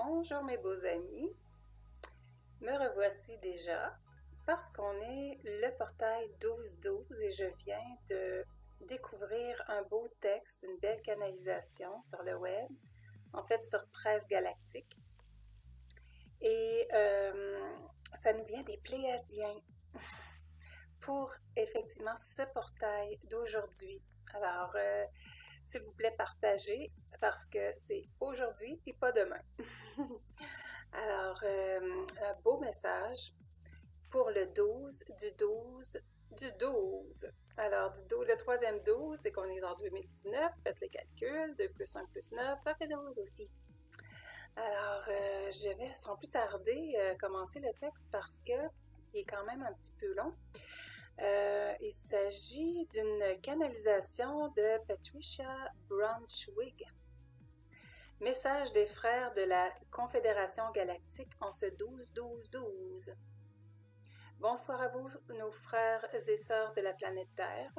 Bonjour mes beaux amis, me revoici déjà parce qu'on est le portail 12-12 et je viens de découvrir un beau texte, une belle canalisation sur le web, en fait sur Presse Galactique. Et ça nous vient des Pléiadiens pour effectivement ce portail d'aujourd'hui. Alors, s'il vous plaît, partagez parce que c'est aujourd'hui et pas demain. Alors, un beau message pour le 12 du 12 du 12. Alors, le troisième 12, c'est qu'on est en 2019. Faites les calculs. 2 plus 1 plus 9, ça fait 12 aussi. Alors, je vais sans plus tarder commencer le texte parce que il est quand même un petit peu long. Il s'agit d'une canalisation de Patricia Braunschwig. Message des frères de la Confédération Galactique en ce 12-12-12. Bonsoir à vous, nos frères et sœurs de la planète Terre.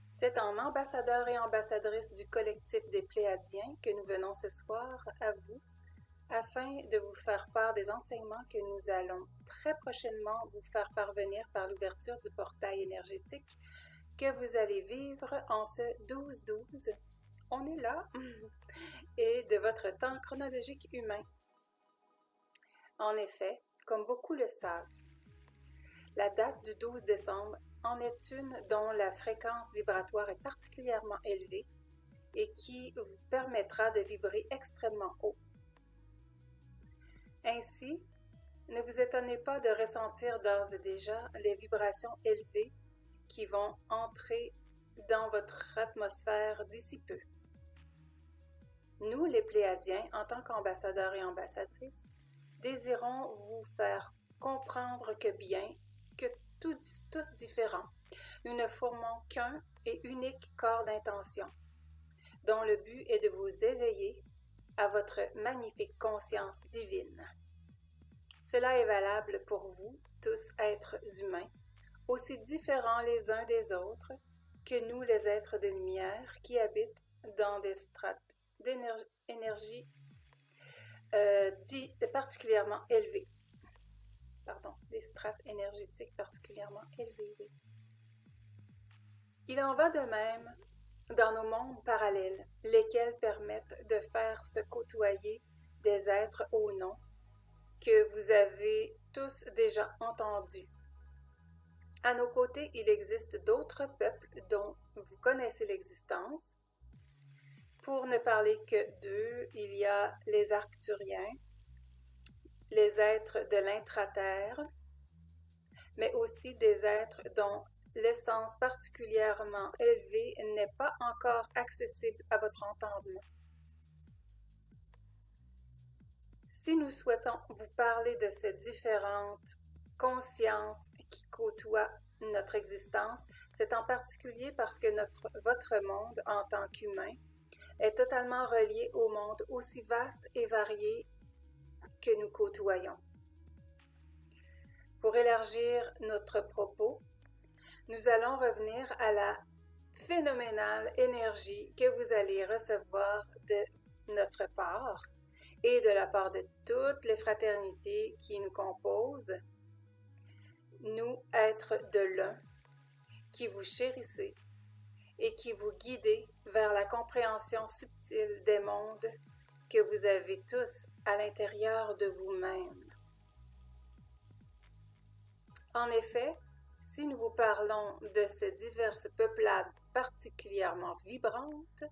C'est en ambassadeur et ambassadrice du collectif des Pléiadiens que nous venons ce soir à vous afin de vous faire part des enseignements que nous allons très prochainement vous faire parvenir par l'ouverture du portail énergétique que vous allez vivre en ce 12-12. On est là et de votre temps chronologique humain. En effet, comme beaucoup le savent, la date du 12 décembre en est une dont la fréquence vibratoire est particulièrement élevée et qui vous permettra de vibrer extrêmement haut. Ainsi, ne vous étonnez pas de ressentir d'ores et déjà les vibrations élevées qui vont entrer dans votre atmosphère d'ici peu. Nous, les Pléiadiens, en tant qu'ambassadeurs et ambassadrices, désirons vous faire comprendre que bien que tous différents, nous ne formons qu'un et unique corps d'intention, dont le but est de vous éveiller à votre magnifique conscience divine. Cela est valable pour vous, tous êtres humains, aussi différents les uns des autres que nous, les êtres de lumière, qui habitent dans des strates d'énergie particulièrement élevées. Des strates énergétiques particulièrement élevées. Oui. Il en va de même dans nos mondes parallèles, lesquels permettent de faire se côtoyer des êtres au nom que vous avez tous déjà entendus. À nos côtés, il existe d'autres peuples dont vous connaissez l'existence. Pour ne parler que d'eux, il y a les Arcturiens, les êtres de l'intraterre, mais aussi des êtres dont l'essence particulièrement élevée n'est pas encore accessible à votre entendement. Si nous souhaitons vous parler de ces différentes consciences qui côtoient notre existence, c'est en particulier parce que votre monde en tant qu'humain est totalement relié au monde aussi vaste et varié que nous côtoyons. Pour élargir notre propos, nous allons revenir à la phénoménale énergie que vous allez recevoir de notre part et de la part de toutes les fraternités qui nous composent, nous êtres de l'un, qui vous chérissez et qui vous guidez vers la compréhension subtile des mondes que vous avez tous à l'intérieur de vous-même. En effet, si nous vous parlons de ces diverses peuplades particulièrement vibrantes,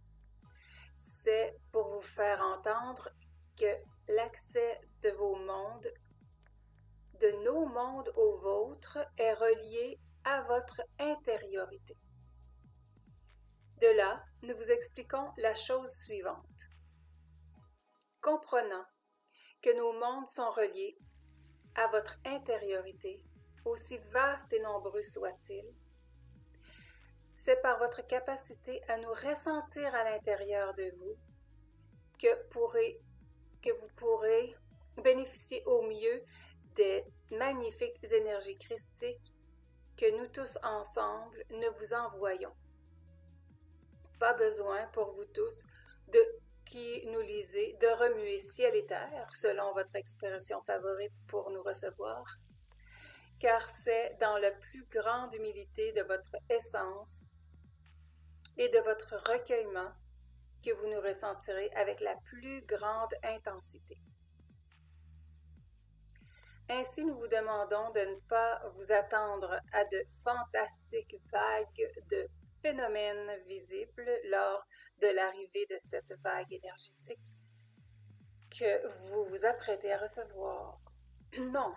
c'est pour vous faire entendre que l'accès de vos mondes, de nos mondes aux vôtres, est relié à votre intériorité. De là, nous vous expliquons la chose suivante. Comprenant que nos mondes sont reliés à votre intériorité, aussi vaste et nombreux soit-il, c'est par votre capacité à nous ressentir à l'intérieur de vous que vous pourrez bénéficier au mieux des magnifiques énergies christiques que nous tous ensemble ne vous envoyons. Pas besoin pour vous tous de qui nous lisez de remuer ciel et terre, selon votre expression favorite pour nous recevoir, car c'est dans la plus grande humilité de votre essence et de votre recueillement que vous nous ressentirez avec la plus grande intensité. Ainsi, nous vous demandons de ne pas vous attendre à de fantastiques vagues de phénomènes visibles lors de l'arrivée de cette vague énergétique que vous vous apprêtez à recevoir. Non,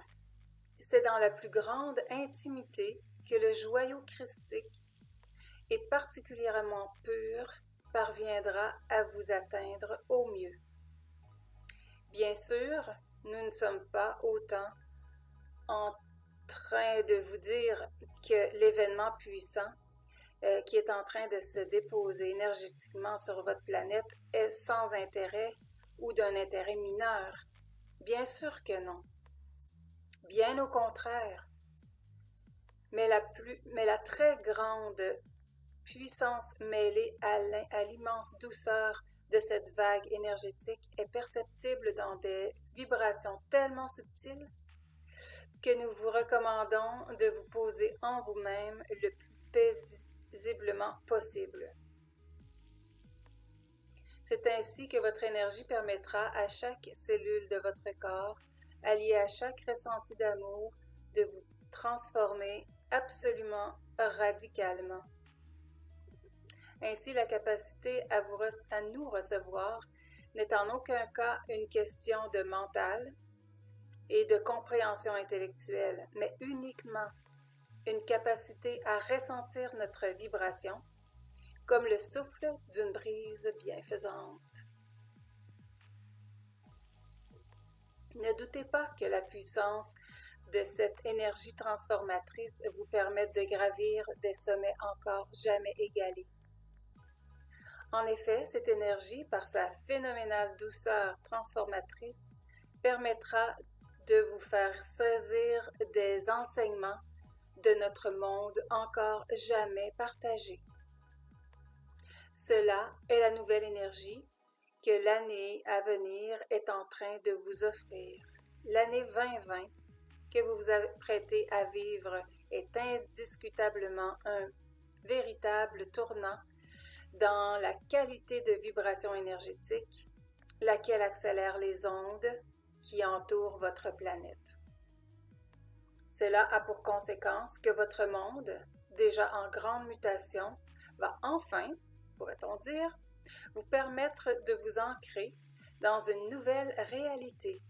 c'est dans la plus grande intimité que le joyau christique, et particulièrement pur, parviendra à vous atteindre au mieux. Bien sûr, nous ne sommes pas autant en train de vous dire que l'événement puissant qui est en train de se déposer énergétiquement sur votre planète est sans intérêt ou d'un intérêt mineur. Bien sûr que non. Bien au contraire. Mais la très grande puissance mêlée à l'immense douceur de cette vague énergétique est perceptible dans des vibrations tellement subtiles que nous vous recommandons de vous poser en vous-même le plus paisiblement possible. C'est ainsi que votre énergie permettra à chaque cellule de votre corps, alliée à chaque ressenti d'amour, de vous transformer absolument radicalement. Ainsi, la capacité à nous recevoir n'est en aucun cas une question de mental et de compréhension intellectuelle, mais uniquement une capacité à ressentir notre vibration comme le souffle d'une brise bienfaisante. Ne doutez pas que la puissance de cette énergie transformatrice vous permette de gravir des sommets encore jamais égalés. En effet, cette énergie, par sa phénoménale douceur transformatrice, permettra de vous faire saisir des enseignements de notre monde encore jamais partagé. Cela est la nouvelle énergie que l'année à venir est en train de vous offrir. L'année 2020 que vous vous apprêtez à vivre est indiscutablement un véritable tournant dans la qualité de vibration énergétique, laquelle accélère les ondes qui entourent votre planète. Cela a pour conséquence que votre monde, déjà en grande mutation, va enfin, pourrait-on dire, vous permettre de vous ancrer dans une nouvelle réalité.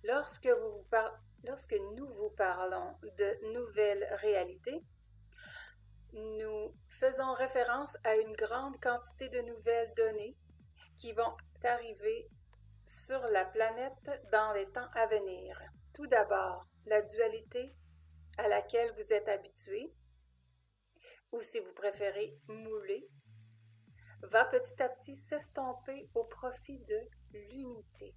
Lorsque nous vous parlons de nouvelle réalité, nous faisons référence à une grande quantité de nouvelles données qui vont arriver sur la planète dans les temps à venir. Tout d'abord, la dualité à laquelle vous êtes habitué, ou si vous préférez moulé, va petit à petit s'estomper au profit de l'unité.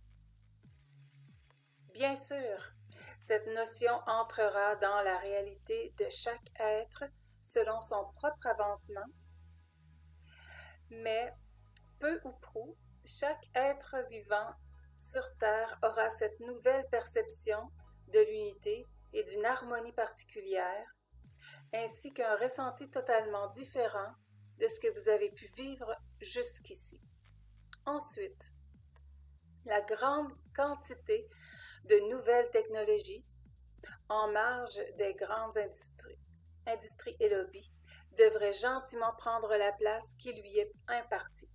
Bien sûr, cette notion entrera dans la réalité de chaque être selon son propre avancement, mais peu ou prou, chaque être vivant sur Terre aura cette nouvelle perception de l'unité et d'une harmonie particulière, ainsi qu'un ressenti totalement différent de ce que vous avez pu vivre jusqu'ici. Ensuite, la grande quantité de nouvelles technologies en marge des grandes industries et lobbies devrait gentiment prendre la place qui lui est impartie.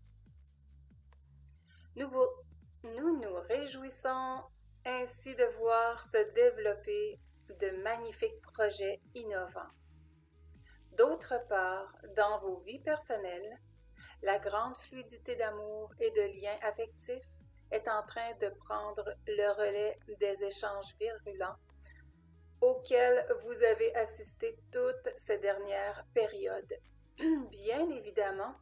Nous nous réjouissons ainsi de voir se développer de magnifiques projets innovants. D'autre part, dans vos vies personnelles, la grande fluidité d'amour et de liens affectifs est en train de prendre le relais des échanges virulents auxquels vous avez assisté toutes ces dernières périodes. Bien évidemment,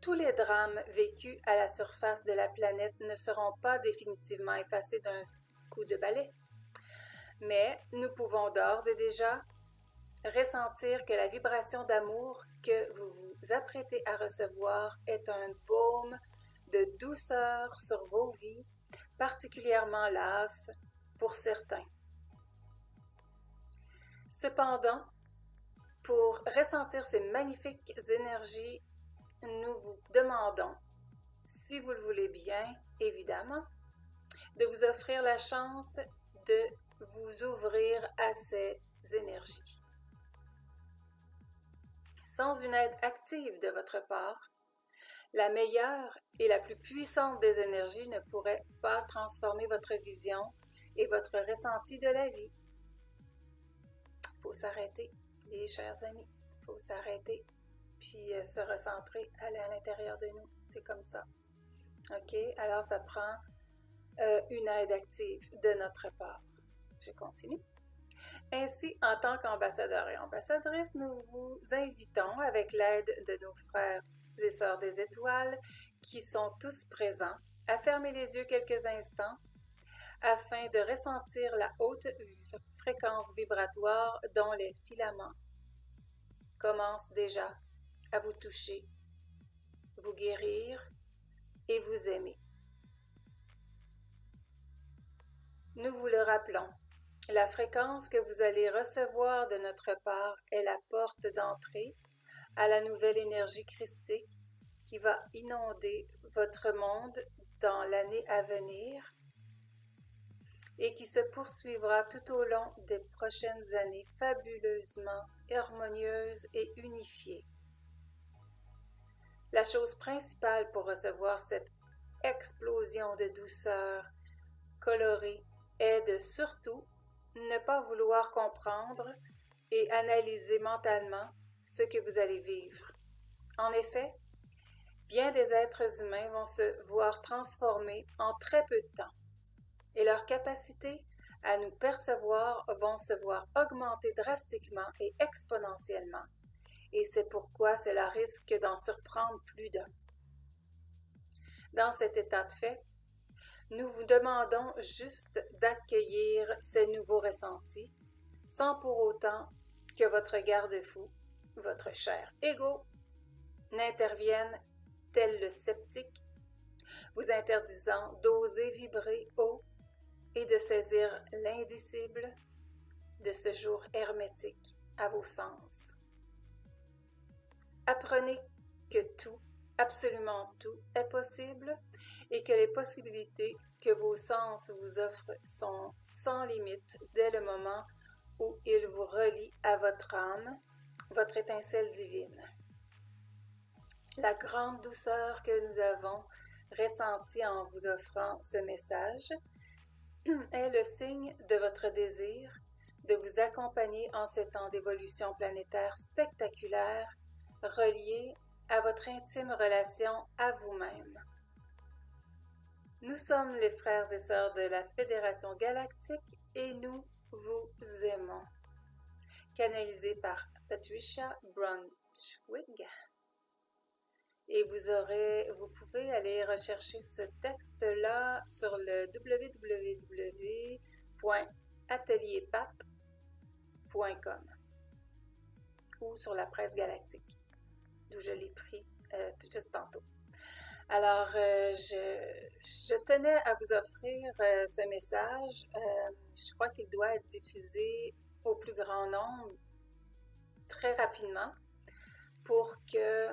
tous les drames vécus à la surface de la planète ne seront pas définitivement effacés d'un coup de balai, mais nous pouvons d'ores et déjà ressentir que la vibration d'amour que vous vous apprêtez à recevoir est un baume de douceur sur vos vies, particulièrement lasses pour certains. Cependant, pour ressentir ces magnifiques énergies, nous vous demandons, si vous le voulez bien, évidemment, de vous offrir la chance de vous ouvrir à ces énergies. Sans une aide active de votre part, la meilleure et la plus puissante des énergies ne pourrait pas transformer votre vision et votre ressenti de la vie. Il faut s'arrêter, les chers amis. Il faut s'arrêter puis se recentrer, aller à l'intérieur de nous. C'est comme ça. OK? Alors, ça prend une aide active de notre part. Je continue. Ainsi, en tant qu'ambassadeurs et ambassadrices, nous vous invitons, avec l'aide de nos frères et sœurs des étoiles, qui sont tous présents, à fermer les yeux quelques instants afin de ressentir la haute fréquence vibratoire dont les filaments commencent déjà à vous toucher, vous guérir et vous aimer. Nous vous le rappelons, la fréquence que vous allez recevoir de notre part est la porte d'entrée à la nouvelle énergie christique qui va inonder votre monde dans l'année à venir et qui se poursuivra tout au long des prochaines années fabuleusement harmonieuses et unifiées. La chose principale pour recevoir cette explosion de douceur colorée est de surtout ne pas vouloir comprendre et analyser mentalement ce que vous allez vivre. En effet, bien des êtres humains vont se voir transformés en très peu de temps et leur capacité à nous percevoir vont se voir augmenter drastiquement et exponentiellement. Et c'est pourquoi cela risque d'en surprendre plus d'un. Dans cet état de fait, nous vous demandons juste d'accueillir ces nouveaux ressentis, sans pour autant que votre garde-fou, votre cher ego, n'intervienne tel le sceptique, vous interdisant d'oser vibrer haut et de saisir l'indicible de ce jour hermétique à vos sens. Apprenez que tout, absolument tout, est possible et que les possibilités que vos sens vous offrent sont sans limite dès le moment où ils vous relient à votre âme, votre étincelle divine. La grande douceur que nous avons ressentie en vous offrant ce message est le signe de votre désir de vous accompagner en ces temps d'évolution planétaire spectaculaire relié à votre intime relation à vous-même. Nous sommes les frères et sœurs de la Fédération Galactique et nous vous aimons. Canalisé par Patricia Brunswig. Et vous pouvez aller rechercher ce texte-là sur le www.atelierpat.com ou sur la presse galactique, d'où je l'ai pris juste tantôt. Alors, je tenais à vous offrir ce message. Je crois qu'il doit être diffusé au plus grand nombre très rapidement pour que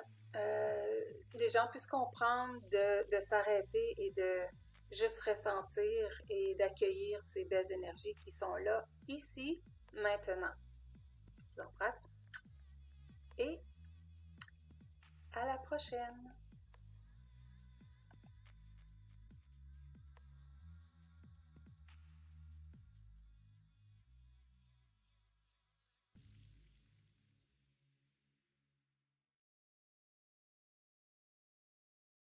les gens puissent comprendre de s'arrêter et de juste ressentir et d'accueillir ces belles énergies qui sont là, ici, maintenant. Je vous embrasse et à la prochaine!